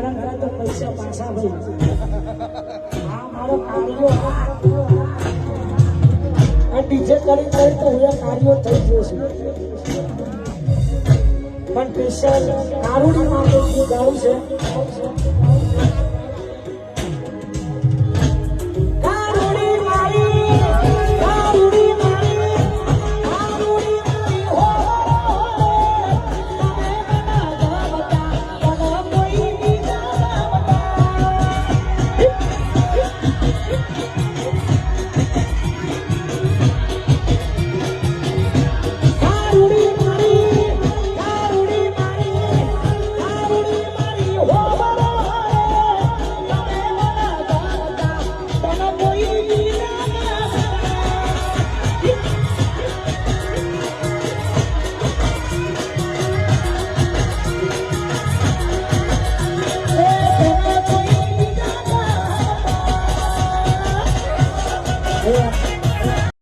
કારણ તો પૈસા પાછા ભાઈ આ મારો કાર્યો આ ડીજે કરી તો હું કાર્યો થઈ ગયો છે પણ સ્પેશિયલ કારુડી માટે ગાવું છે Yeah.